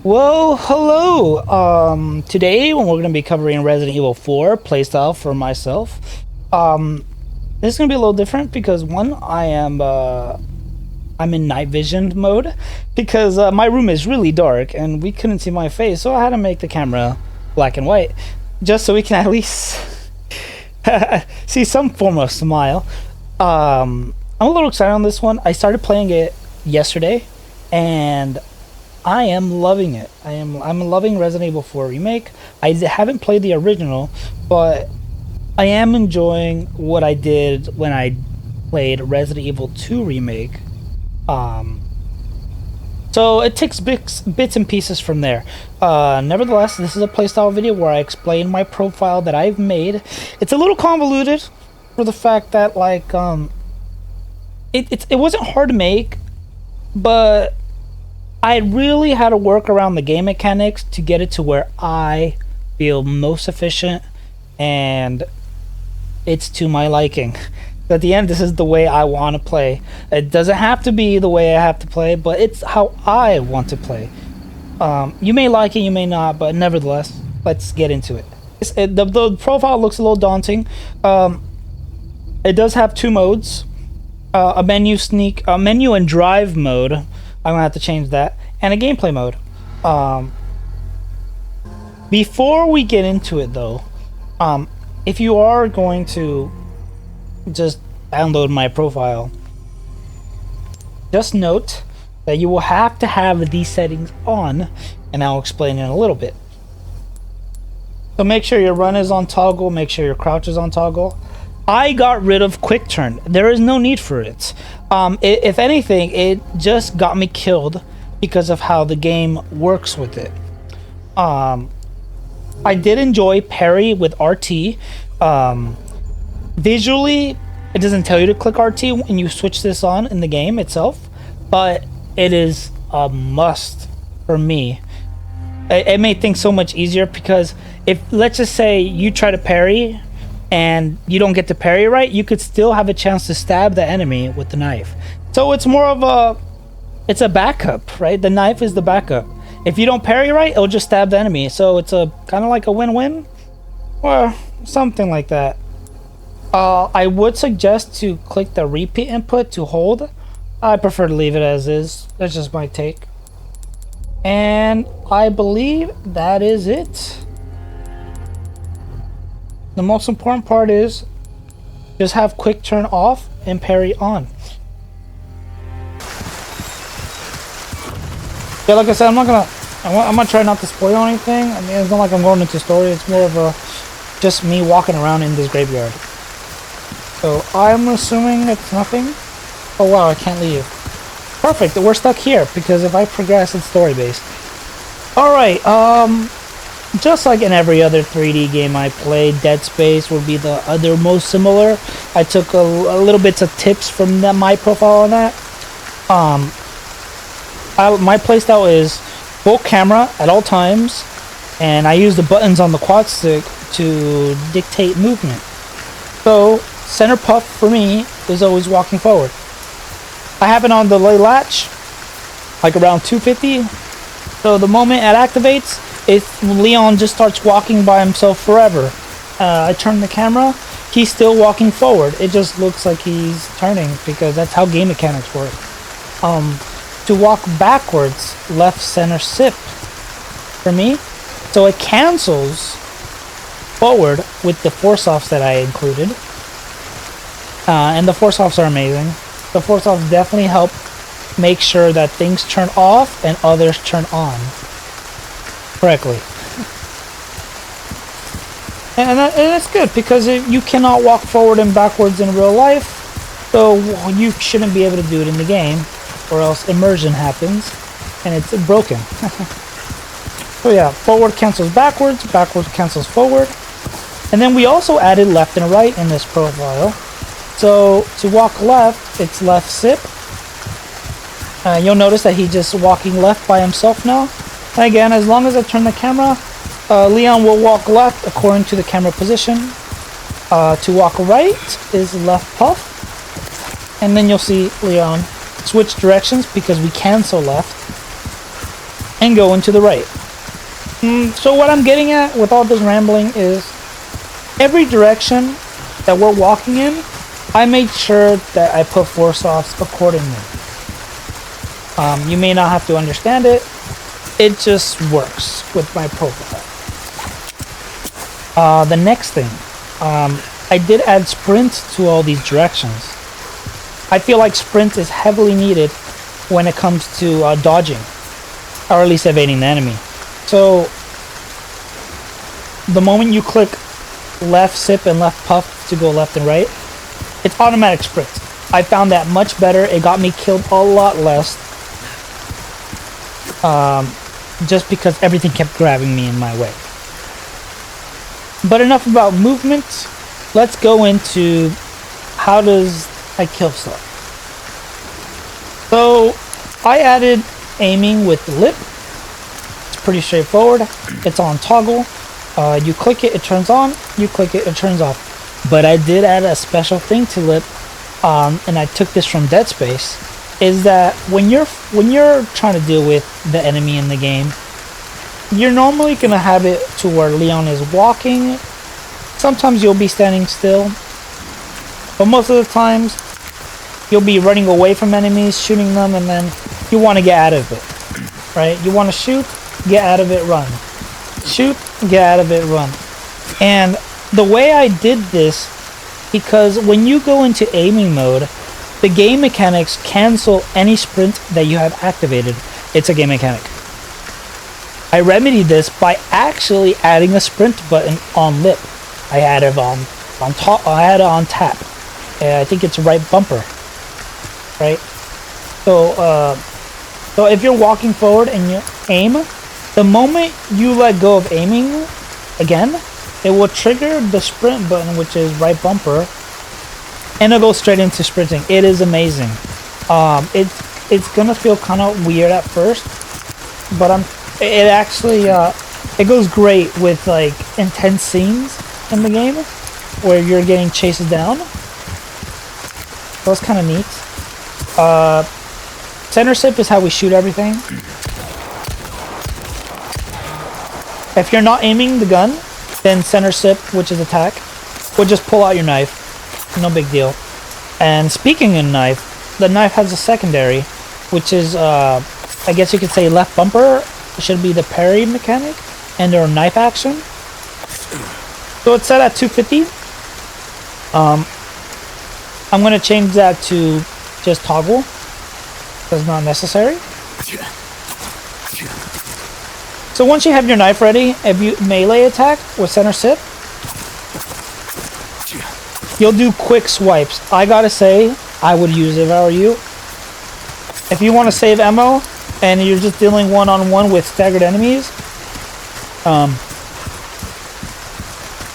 Well, hello. Today we're going to be covering Resident Evil 4 playstyle for myself. This is going to be a little different because one, I'm in night vision mode because my room is really dark and we couldn't see my face, so I had to make the camera black and white just so we can at least see some form of smile. I'm a little excited on this one. I started playing it yesterday and I am loving it. I'm loving Resident Evil 4 Remake. I haven't played the original, but I am enjoying what I did when I played Resident Evil 2 Remake. Um, so it takes bits and pieces from there. Nevertheless, this is a playstyle video where I explain my profile that I've made. It's a little convoluted for the fact that it wasn't hard to make, but I really had to work around the game mechanics to get it to where I feel most efficient and it's to my liking. At the end, this is the way I want to play. It doesn't have to be the way I have to play, but it's how I want to play. You may like it, you may not, but nevertheless, let's get into it. The profile looks a little daunting. It does have two modes. A menu and drive mode. I'm gonna have to change that, and a gameplay mode. Before we get into it though, if you are going to just download my profile, just note that you will have to have these settings on, and I'll explain in a little bit. So make sure your run is on toggle, make sure your crouch is on toggle. I got rid of quick turn. There is no need for it. If anything, it just got me killed because of how the game works with it. I did enjoy parry with RT. Visually, it doesn't tell you to click RT when you switch this on in the game itself, but it is a must for me. It made things so much easier because if, let's just say, you try to parry and you don't get the parry right, you could still have a chance to stab the enemy with the knife. So it's more of it's a backup, right? The knife is the backup. If you don't parry right, it'll just stab the enemy. So it's a kind of like a win-win, or something like that. I would suggest to click the repeat input to hold. I prefer to leave it as is. That's just my take. And I believe that is it. The most important part is just have quick turn off and parry on. Yeah, like I said, I'm gonna try not to spoil anything. I mean, it's not like I'm going into story. It's more of just me walking around in this graveyard. So I'm assuming it's nothing. Oh wow, I can't leave. Perfect. We're stuck here because if I progress, it's story based. All right. Just like in every other 3D game I played, Dead Space would be the other most similar. I took a little bits of tips from my profile on that. My playstyle is full camera at all times, and I use the buttons on the quad stick to dictate movement. So center puff for me is always walking forward. I have it on the delay latch, like around 250. So the moment it activates, Leon just starts walking by himself forever. I turn the camera, he's still walking forward. It just looks like he's turning because that's how game mechanics work. To walk backwards, left, center, sip for me. So it cancels forward with the force offs that I included. And the force offs are amazing. The force offs definitely help make sure that things turn off and others turn on correctly. And it's good because you cannot walk forward and backwards in real life, so you shouldn't be able to do it in the game, or else immersion happens and it's broken. So yeah, forward cancels backwards, backwards cancels forward. And then we also added left and right in this profile. So to walk left, it's left sip. You'll notice that he's just walking left by himself now. And again, as long as I turn the camera, Leon will walk left according to the camera position. To walk right is left puff. And then you'll see Leon switch directions because we cancel left. and go into the right. So what I'm getting at with all this rambling is every direction that we're walking in, I made sure that I put force offs accordingly. You may not have to understand it. It just works with my profile. The next thing, I did add sprint to all these directions. I feel like sprint is heavily needed when it comes to dodging, or at least evading the enemy. So the moment you click left sip and left puff to go left and right, it's automatic sprint. I found that much better. It got me killed a lot less, just because everything kept grabbing me in my way. But enough about movement. Let's go into how does I kill stuff. So I added aiming with the lip. It's pretty straightforward. It's on toggle. You click it, it turns on. You click it, it turns off. But I did add a special thing to lip, and I took this from Dead Space. Is that when you're trying to deal with the enemy in the game, you're normally gonna have it to where Leon is walking. Sometimes you'll be standing still, but most of the times you'll be running away from enemies, shooting them, and then you want to get out of it, right? You want to shoot, get out of it, run. Shoot, get out of it, run. And the way I did this, because when you go into aiming mode, the game mechanics cancel any sprint that you have activated. It's a game mechanic. I remedied this by actually adding a sprint button on lip. I had it on top. I had it on tap. I think it's right bumper, right? So if you're walking forward and you aim, the moment you let go of aiming again, it will trigger the sprint button, which is right bumper, and it'll go straight into sprinting. It is amazing. It's gonna feel kind of weird at first, but it actually it goes great with like intense scenes in the game where you're getting chased down. That's kind of neat. Center sip is how we shoot everything. If you're not aiming the gun, then center sip, which is attack, will just pull out your knife. No big deal. And speaking of knife, the knife has a secondary, which is I guess you could say left bumper. It should be the parry mechanic and their knife action. So it's set at 250. I'm going to change that to just toggle. That's not necessary. So once you have your knife ready, if you melee attack with center sip, you'll do quick swipes. I gotta say, I would use it if I were you. If you want to save ammo and you're just dealing one-on-one with staggered enemies,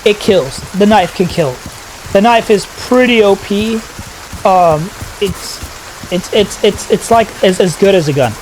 it kills. The knife can kill. The knife is pretty OP. It's like as good as a gun.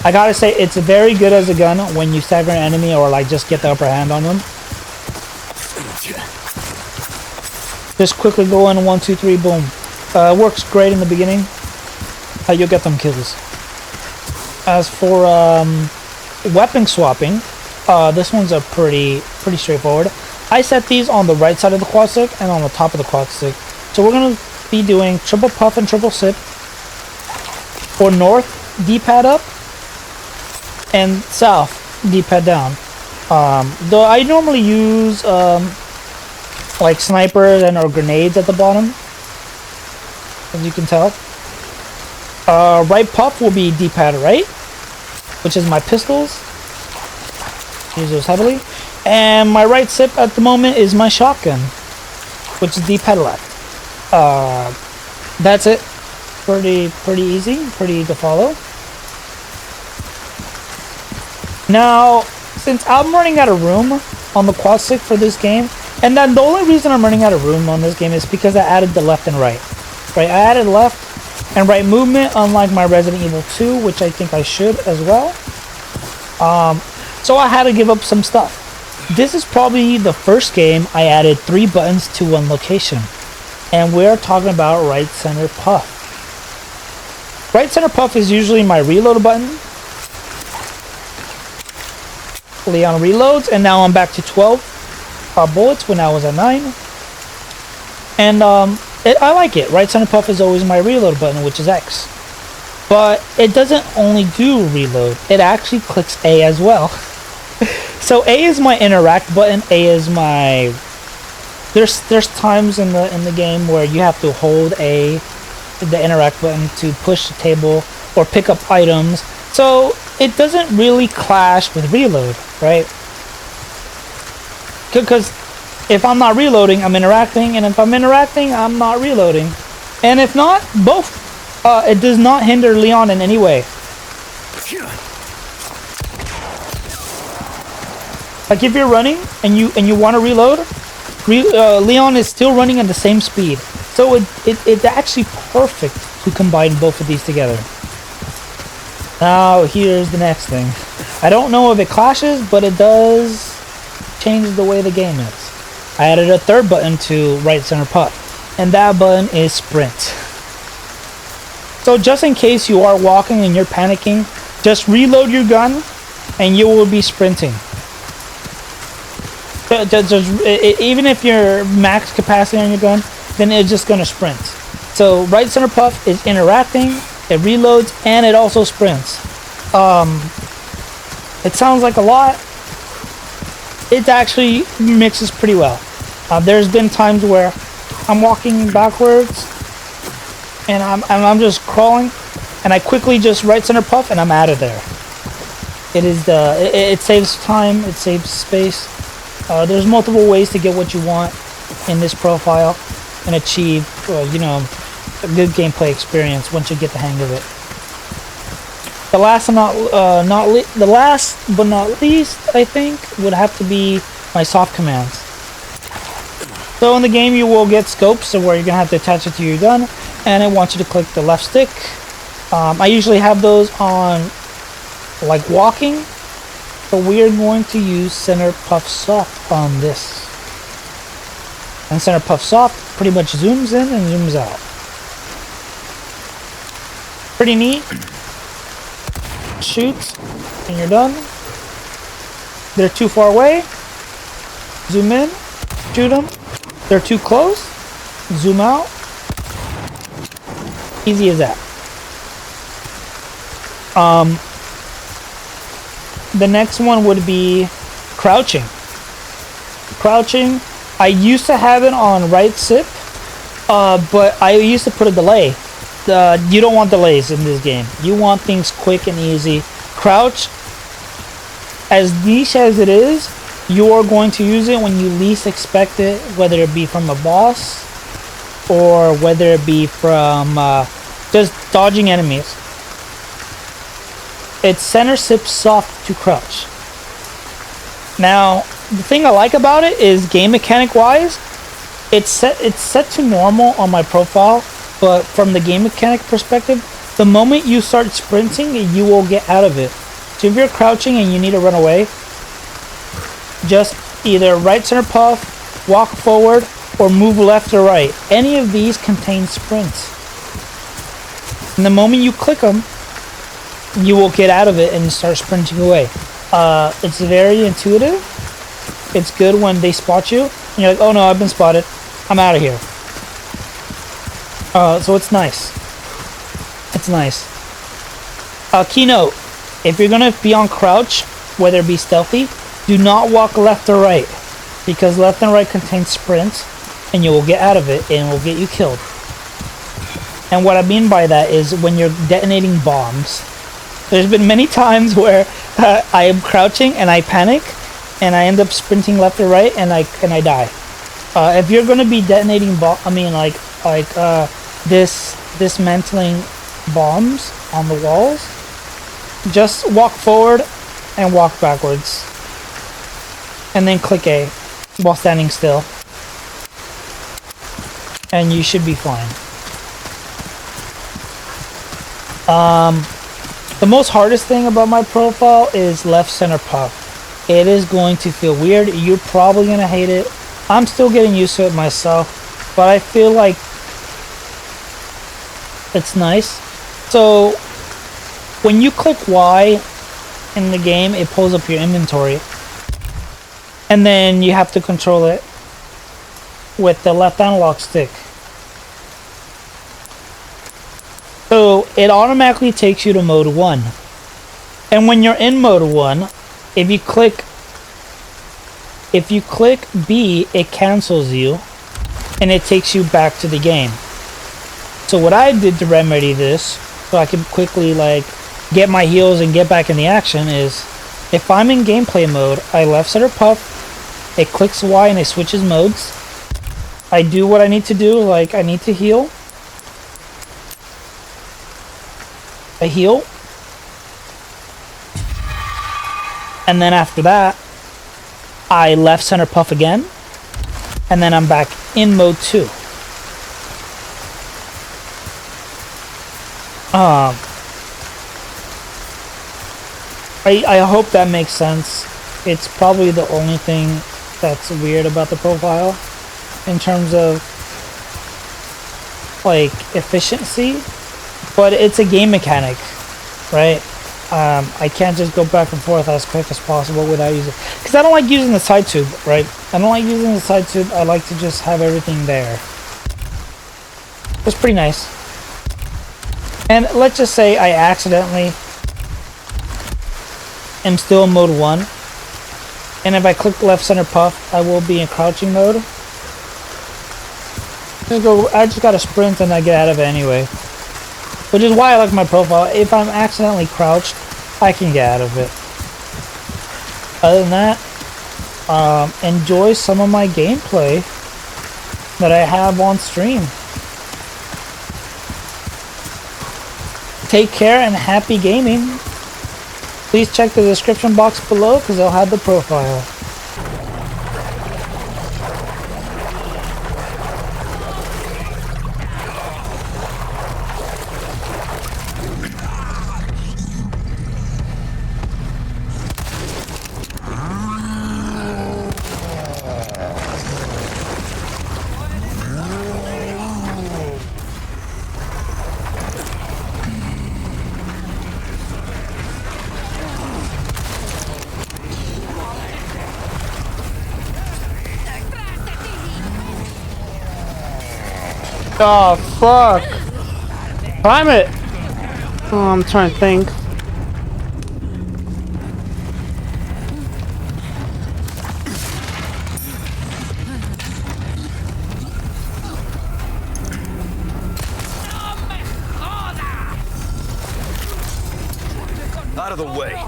I gotta say, it's very good as a gun when you stagger an enemy or like just get the upper hand on them. Just quickly go in 1, 2, 3, boom. Works great in the beginning. You'll get them kills. As for weapon swapping, this one's a pretty straightforward. I set these on the right side of the quad stick and on the top of the quad stick. So we're gonna be doing triple puff and triple sip. For north, D-pad up, and south, D-pad down. Though I normally use like snipers and or grenades at the bottom, as you can tell. Right puff will be D-pad right, which is my pistols. Use those heavily. And my right sip at the moment is my shotgun, which is D-pad left. That's it. Pretty easy, pretty to follow. Now, since I'm running out of room on the quad stick for this game, and then the only reason I'm running out of room on this game is because I added the left and right. Right, I added left and right movement, unlike my Resident Evil 2, which I think I should as well. So I had to give up some stuff. This is probably the first game I added 3 buttons to one location, and we're talking about right center puff. Right center puff is usually my reload button. Leon reloads, and now I'm back to 12 bullets when I was at 9. And I like it. Right center puff is always my reload button, which is X. But it doesn't only do reload, it actually clicks A as well. So A is my interact button. A is my... There's times in the game where you have to hold A, the interact button, to push the table or pick up items. So it doesn't really clash with reload, right? Because if I'm not reloading, I'm interacting, and if I'm interacting, I'm not reloading. And if not, both. It does not hinder Leon in any way. Like if you're running and you want to reload, Leon is still running at the same speed. So it's actually perfect to combine both of these together. Now here's the next thing. I don't know if it clashes, but it does change the way the game is. I added a third button to right center puff, and that button is sprint. So just in case you are walking and you're panicking, just reload your gun and you will be sprinting. Even if you're max capacity on your gun, then it's just going to sprint. So right center puff is interacting, it reloads, and it also sprints. It sounds like a lot. It actually mixes pretty well. There's been times where I'm walking backwards and I'm just crawling, and I quickly just right center puff and I'm out of there. It saves time, it saves space. There's multiple ways to get what you want in this profile and achieve, you know, a good gameplay experience once you get the hang of it. The last but not least, I think, would have to be my soft commands. So in the game, you will get scopes, so where you're gonna have to attach it to your gun, and it wants you to click the left stick. I usually have those on like walking, but we are going to use center puff soft on this. And center puff soft pretty much zooms in and zooms out. Pretty neat. Shoot, and you're done. They're too far away. Zoom in, shoot them. They're too close. Zoom out. Easy as that. The next one would be crouching. Crouching, I used to have it on right sip, but I used to put a delay. You don't want delays in this game. You want things quick and easy. Crouch, as niche as it is, you are going to use it when you least expect it, whether it be from a boss or whether it be from just dodging enemies. It's center sip soft to crouch. Now, the thing I like about it is game mechanic wise, it's set to normal on my profile, but from the game mechanic perspective, the moment you start sprinting, you will get out of it. So if you're crouching and you need to run away, just either right center puff, walk forward, or move left or right. Any of these contain sprints. And the moment you click them, you will get out of it and start sprinting away. It's very intuitive. It's good when they spot you and you're like, oh no, I've been spotted, I'm out of here. So it's nice. It's nice. Keynote: if you're gonna be on crouch, whether it be stealthy, do not walk left or right, because left and right contain sprints and you will get out of it and it will get you killed. And what I mean by that is when you're detonating bombs, there's been many times where I am crouching and I panic and I end up sprinting left or right and I die. If you're going to be detonating dismantling bombs on the walls, just walk forward and walk backwards, and then click A while standing still, and you should be fine. The most hardest thing about my profile is left center puff. It is going to feel weird. You're probably going to hate it. I'm still getting used to it myself, but I feel like it's nice. So when you click Y in the game, it pulls up your inventory. And then you have to control it with the left analog stick. So it automatically takes you to mode 1. And when you're in mode 1, if you click B, it cancels you and it takes you back to the game. So what I did to remedy this, so I can quickly like get my heals and get back in the action, is if I'm in gameplay mode, I left center puff, it clicks Y and it switches modes. I do what I need to do, like I need to heal. I heal. And then after that, I left center puff again. And then I'm back in mode 2. I hope that makes sense. It's probably the only thing that's weird about the profile in terms of like efficiency, but it's a game mechanic, right? I can't just go back and forth as quick as possible without using, because I don't like using the side tube, right? I don't like using the side tube. I like to just have everything there. It's pretty nice. And let's just say I accidentally am still in mode 1, and if I click left center puff, I will be in crouching mode. I just gotta sprint and I get out of it anyway, which is why I like my profile. If I'm accidentally crouched, I can get out of it. Other than that, enjoy some of my gameplay that I have on stream. Take care and happy gaming. Please check the description box below because I'll have the profile. Oh, fuck. Climb it. Oh, I'm trying to think. Out of the way.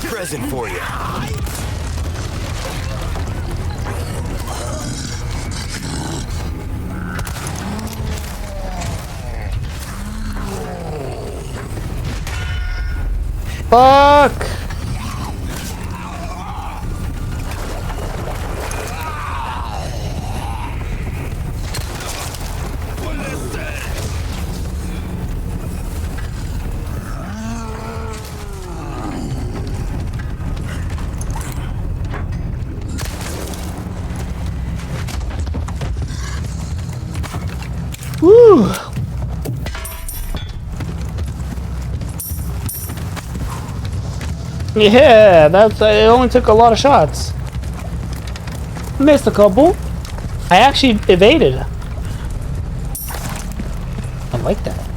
Present for you. Fuck! Woo! Yeah, that's it. Only took a lot of shots. Missed a couple. I actually evaded. I like that.